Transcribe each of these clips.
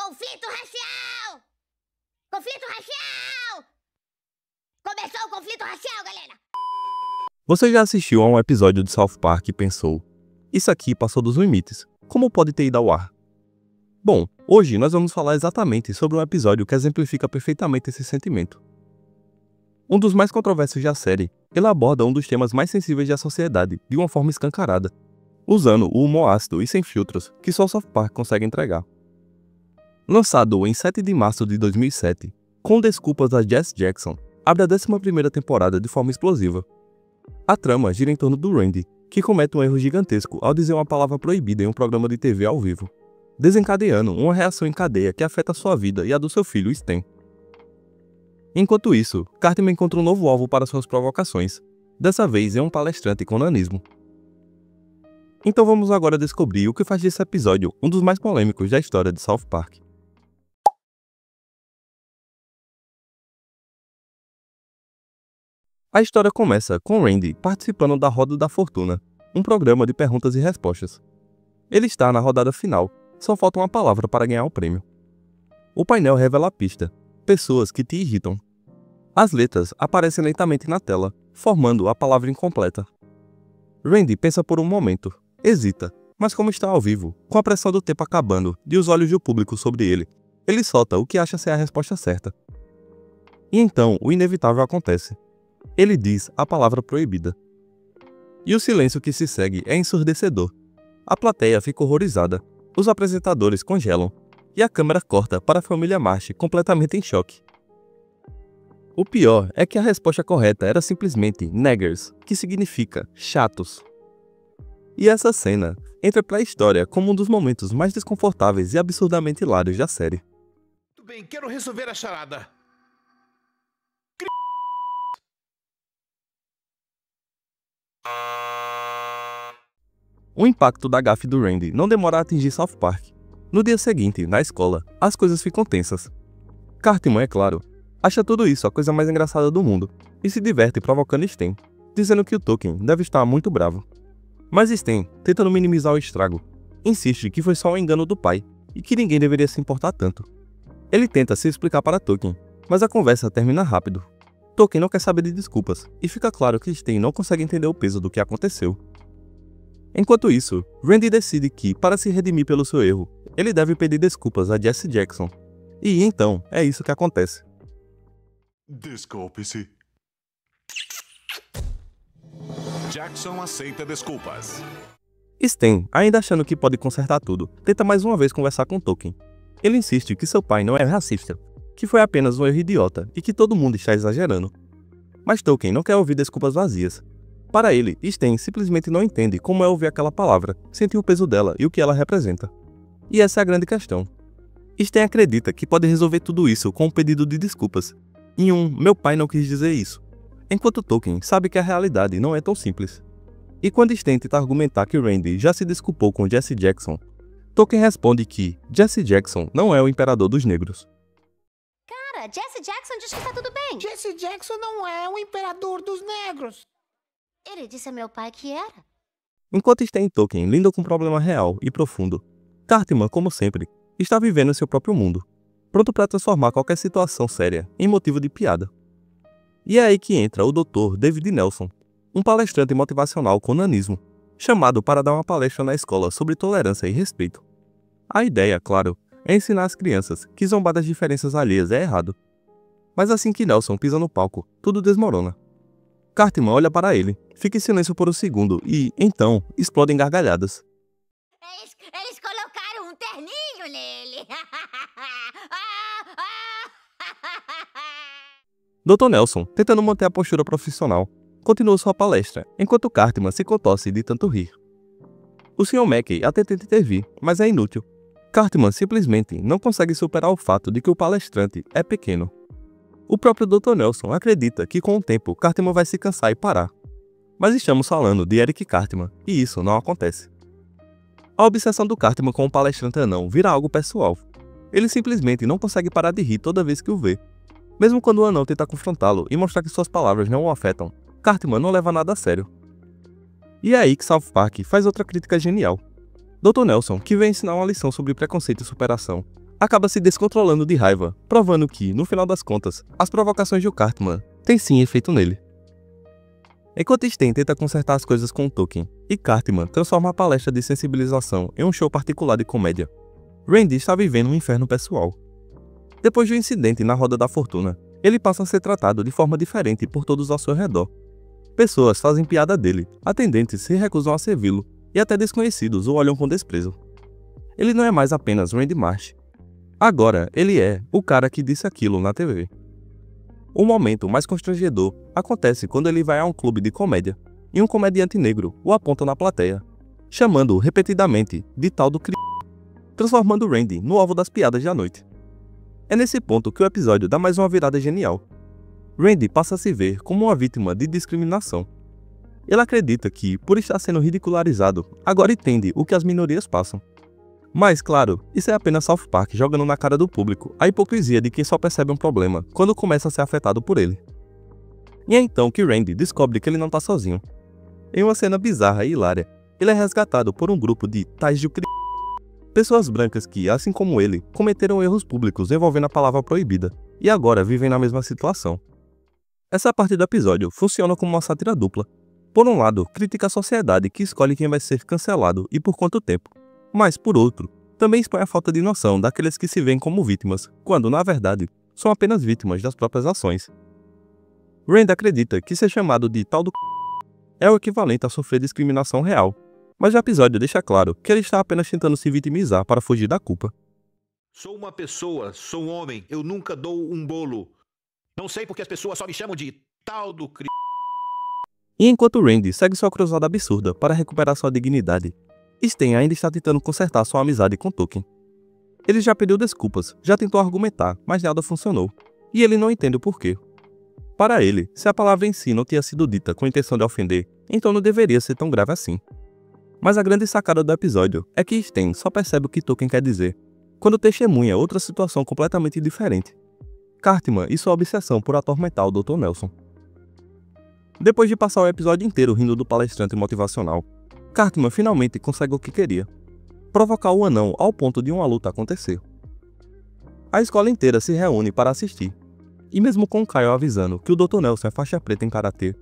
Conflito racial! Conflito racial! Começou o conflito racial, galera! Você já assistiu a um episódio de South Park e pensou: isso aqui passou dos limites, como pode ter ido ao ar? Bom, hoje nós vamos falar exatamente sobre um episódio que exemplifica perfeitamente esse sentimento. Um dos mais controversos da série, ele aborda um dos temas mais sensíveis da sociedade de uma forma escancarada, usando o humor ácido e sem filtros que só South Park consegue entregar. Lançado em 7 de março de 2007, com desculpas a Jesse Jackson, abre a 11ª temporada de forma explosiva. A trama gira em torno do Randy, que comete um erro gigantesco ao dizer uma palavra proibida em um programa de TV ao vivo, desencadeando uma reação em cadeia que afeta sua vida e a do seu filho Stan. Enquanto isso, Cartman encontra um novo alvo para suas provocações, dessa vez é um palestrante com nanismo. Então vamos agora descobrir o que faz desse episódio um dos mais polêmicos da história de South Park. A história começa com Randy participando da Roda da Fortuna, um programa de perguntas e respostas. Ele está na rodada final, só falta uma palavra para ganhar o prêmio. O painel revela a pista: pessoas que te irritam. As letras aparecem lentamente na tela, formando a palavra incompleta. Randy pensa por um momento, hesita, mas como está ao vivo, com a pressão do tempo acabando e os olhos do público sobre ele solta o que acha ser a resposta certa. E então o inevitável acontece. Ele diz a palavra proibida. E o silêncio que se segue é ensurdecedor. A plateia fica horrorizada, os apresentadores congelam, e a câmera corta para a família Marsh completamente em choque. O pior é que a resposta correta era simplesmente niggers, que significa chatos. E essa cena entra para a história como um dos momentos mais desconfortáveis e absurdamente hilários da série. Tudo bem, quero resolver a charada. O impacto da gafe do Randy não demora a atingir South Park. No dia seguinte, na escola, as coisas ficam tensas. Cartman, é claro, acha tudo isso a coisa mais engraçada do mundo e se diverte provocando Stan, dizendo que o Tolkien deve estar muito bravo. Mas Stan, tentando minimizar o estrago, insiste que foi só um engano do pai e que ninguém deveria se importar tanto. Ele tenta se explicar para Tolkien, mas a conversa termina rápido. Tolkien não quer saber de desculpas e fica claro que Stan não consegue entender o peso do que aconteceu. Enquanto isso, Randy decide que, para se redimir pelo seu erro, ele deve pedir desculpas a Jesse Jackson. E então, é isso que acontece. Desculpe-se. Jackson aceita desculpas. Stan, ainda achando que pode consertar tudo, tenta mais uma vez conversar com Tolkien. Ele insiste que seu pai não é racista, que foi apenas um erro idiota e que todo mundo está exagerando. Mas Tolkien não quer ouvir desculpas vazias. Para ele, Stan simplesmente não entende como é ouvir aquela palavra, sentir o peso dela e o que ela representa. E essa é a grande questão. Stan acredita que pode resolver tudo isso com um pedido de desculpas, em meu pai não quis dizer isso, enquanto Tolkien sabe que a realidade não é tão simples. E quando Stan tenta argumentar que Randy já se desculpou com Jesse Jackson, Tolkien responde que Jesse Jackson não é o imperador dos negros. Cara, Jesse Jackson diz que tá tudo bem. Jesse Jackson não é o imperador dos negros. Ele disse a meu pai que era. Enquanto Stan e Tolkien lidam com um problema real e profundo, Cartman, como sempre, está vivendo seu próprio mundo, pronto para transformar qualquer situação séria em motivo de piada. E é aí que entra o Dr. David Nelson, um palestrante motivacional com nanismo, chamado para dar uma palestra na escola sobre tolerância e respeito. A ideia, claro, é ensinar as crianças que zombar das diferenças alheias é errado. Mas assim que Nelson pisa no palco, tudo desmorona. Cartman olha para ele, fica em silêncio por um segundo e, então, explode em gargalhadas. Eles colocaram um terninho nele. Dr. Nelson, tentando manter a postura profissional, continua sua palestra, enquanto Cartman se contorce de tanto rir. O Sr. Mackey até tenta intervir, mas é inútil. Cartman simplesmente não consegue superar o fato de que o palestrante é pequeno. O próprio Dr. Nelson acredita que com o tempo Cartman vai se cansar e parar. Mas estamos falando de Eric Cartman, e isso não acontece. A obsessão do Cartman com o palestrante anão vira algo pessoal. Ele simplesmente não consegue parar de rir toda vez que o vê. Mesmo quando o anão tenta confrontá-lo e mostrar que suas palavras não o afetam, Cartman não leva nada a sério. E é aí que South Park faz outra crítica genial. Dr. Nelson, que vem ensinar uma lição sobre preconceito e superação, acaba se descontrolando de raiva, provando que, no final das contas, as provocações de Cartman têm sim efeito nele. Enquanto Sten tenta consertar as coisas com Tolkien, e Cartman transforma a palestra de sensibilização em um show particular de comédia, Randy está vivendo um inferno pessoal. Depois do incidente na Roda da Fortuna, ele passa a ser tratado de forma diferente por todos ao seu redor. Pessoas fazem piada dele, atendentes se recusam a servi-lo, e até desconhecidos o olham com desprezo. Ele não é mais apenas Randy Marsh. Agora, ele é o cara que disse aquilo na TV. O momento mais constrangedor acontece quando ele vai a um clube de comédia, e um comediante negro o aponta na plateia, chamando-o repetidamente de tal do transformando Randy no alvo das piadas da noite. É nesse ponto que o episódio dá mais uma virada genial. Randy passa a se ver como uma vítima de discriminação. Ele acredita que, por estar sendo ridicularizado, agora entende o que as minorias passam. Mas, claro, isso é apenas South Park jogando na cara do público a hipocrisia de quem só percebe um problema quando começa a ser afetado por ele. E é então que Randy descobre que ele não está sozinho. Em uma cena bizarra e hilária, ele é resgatado por um grupo de tais de pessoas brancas que, assim como ele, cometeram erros públicos envolvendo a palavra proibida, e agora vivem na mesma situação. Essa parte do episódio funciona como uma sátira dupla. Por um lado, critica a sociedade que escolhe quem vai ser cancelado e por quanto tempo. Mas, por outro, também expõe a falta de noção daqueles que se veem como vítimas, quando, na verdade, são apenas vítimas das próprias ações. Randy acredita que ser chamado de tal do é o equivalente a sofrer discriminação real, mas o episódio deixa claro que ele está apenas tentando se vitimizar para fugir da culpa. Sou uma pessoa, sou um homem, eu nunca dou um bolo. Não sei porque as pessoas só me chamam de tal do E enquanto Randy segue sua cruzada absurda para recuperar sua dignidade, Sten ainda está tentando consertar sua amizade com Tolkien. Ele já pediu desculpas, já tentou argumentar, mas nada funcionou, e ele não entende o porquê. Para ele, se a palavra em si não tinha sido dita com a intenção de ofender, então não deveria ser tão grave assim. Mas a grande sacada do episódio é que Sten só percebe o que Tolkien quer dizer quando testemunha outra situação completamente diferente. Cartman e sua obsessão por atormentar o Dr. Nelson. Depois de passar o episódio inteiro rindo do palestrante motivacional, Cartman finalmente consegue o que queria: provocar o anão ao ponto de uma luta acontecer. A escola inteira se reúne para assistir, e mesmo com Kyle avisando que o Dr. Nelson é faixa preta em karatê,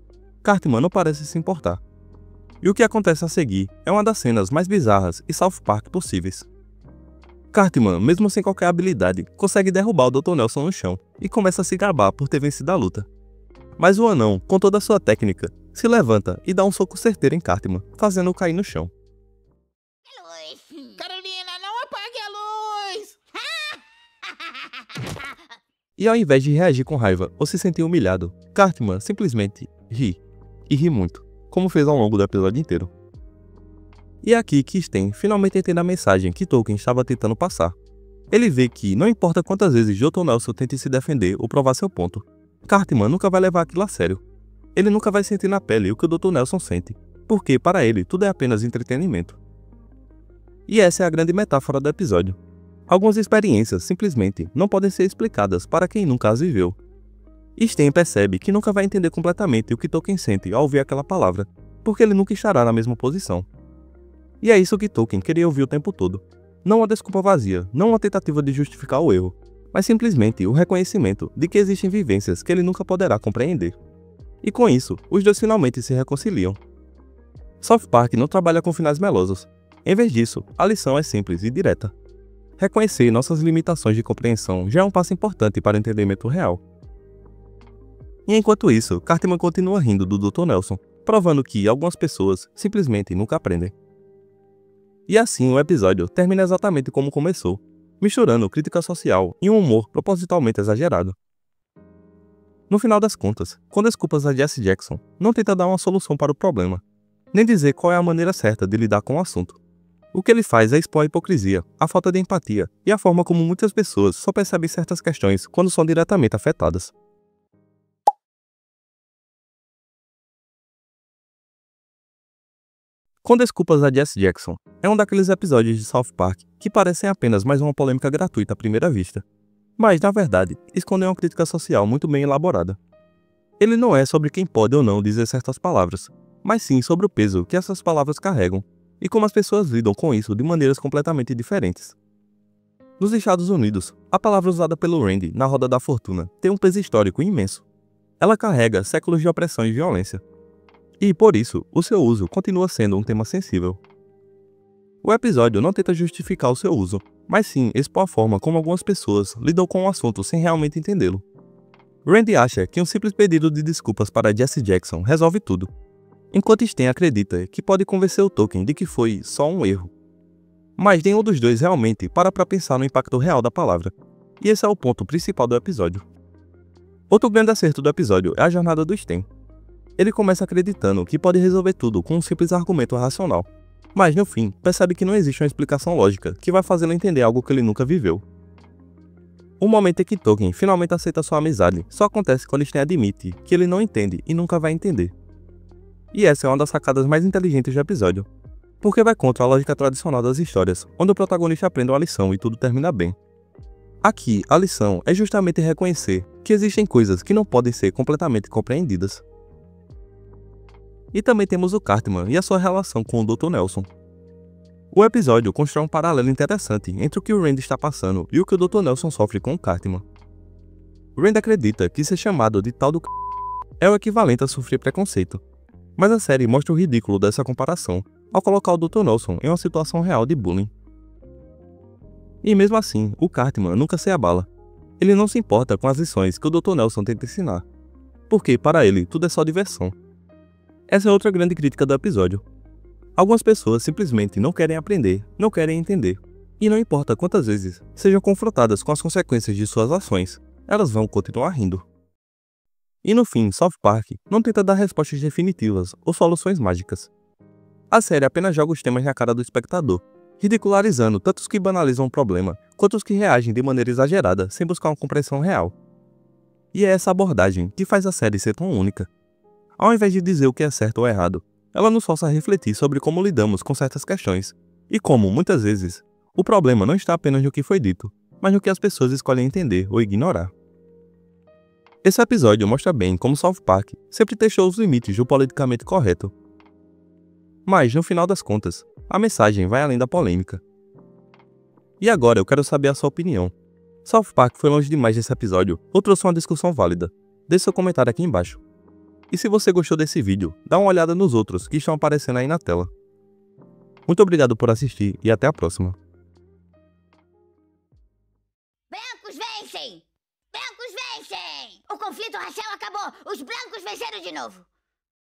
Cartman não parece se importar. E o que acontece a seguir é uma das cenas mais bizarras e South Park possíveis. Cartman, mesmo sem qualquer habilidade, consegue derrubar o Dr. Nelson no chão e começa a se gabar por ter vencido a luta. Mas o anão, com toda a sua técnica, se levanta e dá um soco certeiro em Cartman, fazendo-o cair no chão. Carolina, não apague a luz! E ao invés de reagir com raiva ou se sentir humilhado, Cartman simplesmente ri, e ri muito, como fez ao longo do episódio inteiro. E é aqui que Sten finalmente entende a mensagem que Tolkien estava tentando passar. Ele vê que, não importa quantas vezes Dr. Nelson tente se defender ou provar seu ponto, Cartman nunca vai levar aquilo a sério. Ele nunca vai sentir na pele o que o Dr. Nelson sente, porque para ele tudo é apenas entretenimento. E essa é a grande metáfora do episódio. Algumas experiências simplesmente não podem ser explicadas para quem nunca as viveu. Sten percebe que nunca vai entender completamente o que Tolkien sente ao ouvir aquela palavra, porque ele nunca estará na mesma posição. E é isso que Tolkien queria ouvir o tempo todo. Não uma desculpa vazia, não uma tentativa de justificar o erro, mas simplesmente o reconhecimento de que existem vivências que ele nunca poderá compreender. E com isso, os dois finalmente se reconciliam. South Park não trabalha com finais melosos. Em vez disso, a lição é simples e direta. Reconhecer nossas limitações de compreensão já é um passo importante para o entendimento real. E enquanto isso, Cartman continua rindo do Dr. Nelson, provando que algumas pessoas simplesmente nunca aprendem. E assim o episódio termina exatamente como começou, misturando crítica social e um humor propositalmente exagerado. No final das contas, com desculpas a Jesse Jackson, não tenta dar uma solução para o problema, nem dizer qual é a maneira certa de lidar com o assunto. O que ele faz é expor a hipocrisia, a falta de empatia e a forma como muitas pessoas só percebem certas questões quando são diretamente afetadas. Com desculpas a Jesse Jackson, é um daqueles episódios de South Park que parecem apenas mais uma polêmica gratuita à primeira vista. Mas, na verdade, escondem uma crítica social muito bem elaborada. Ele não é sobre quem pode ou não dizer certas palavras, mas sim sobre o peso que essas palavras carregam e como as pessoas lidam com isso de maneiras completamente diferentes. Nos Estados Unidos, a palavra usada pelo Randy na Roda da Fortuna tem um peso histórico imenso. Ela carrega séculos de opressão e violência. E, por isso, o seu uso continua sendo um tema sensível. O episódio não tenta justificar o seu uso, mas sim expor a forma como algumas pessoas lidam com o assunto sem realmente entendê-lo. Randy acha que um simples pedido de desculpas para Jesse Jackson resolve tudo, enquanto Sten acredita que pode convencer o Tolkien de que foi só um erro. Mas nenhum dos dois realmente para pensar no impacto real da palavra, e esse é o ponto principal do episódio. Outro grande acerto do episódio é a jornada do Sten. Ele começa acreditando que pode resolver tudo com um simples argumento racional, mas no fim percebe que não existe uma explicação lógica que vai fazê-lo entender algo que ele nunca viveu. O momento em que Tolkien finalmente aceita sua amizade só acontece quando Sten admite que ele não entende e nunca vai entender. E essa é uma das sacadas mais inteligentes do episódio, porque vai contra a lógica tradicional das histórias, onde o protagonista aprende uma lição e tudo termina bem. Aqui, a lição é justamente reconhecer que existem coisas que não podem ser completamente compreendidas. E também temos o Cartman e a sua relação com o Dr. Nelson. O episódio constrói um paralelo interessante entre o que o Randy está passando e o que o Dr. Nelson sofre com o Cartman. O Randy acredita que ser chamado de tal do c... é o equivalente a sofrer preconceito, mas a série mostra o ridículo dessa comparação ao colocar o Dr. Nelson em uma situação real de bullying. E mesmo assim, o Cartman nunca se abala. Ele não se importa com as lições que o Dr. Nelson tenta ensinar, porque para ele tudo é só diversão. Essa é outra grande crítica do episódio. Algumas pessoas simplesmente não querem aprender, não querem entender, e não importa quantas vezes sejam confrontadas com as consequências de suas ações, elas vão continuar rindo. E no fim, South Park não tenta dar respostas definitivas ou soluções mágicas. A série apenas joga os temas na cara do espectador, ridicularizando tanto os que banalizam o problema, quanto os que reagem de maneira exagerada sem buscar uma compreensão real. E é essa abordagem que faz a série ser tão única. Ao invés de dizer o que é certo ou errado, ela nos força a refletir sobre como lidamos com certas questões, e como, muitas vezes, o problema não está apenas no que foi dito, mas no que as pessoas escolhem entender ou ignorar. Esse episódio mostra bem como South Park sempre testou os limites do politicamente correto. Mas, no final das contas, a mensagem vai além da polêmica. E agora eu quero saber a sua opinião. South Park foi longe demais nesse episódio ou trouxe uma discussão válida? Deixe seu comentário aqui embaixo. E se você gostou desse vídeo, dá uma olhada nos outros que estão aparecendo aí na tela. Muito obrigado por assistir e até a próxima. Brancos vencem! Brancos vencem! O conflito racial acabou! Os brancos venceram de novo!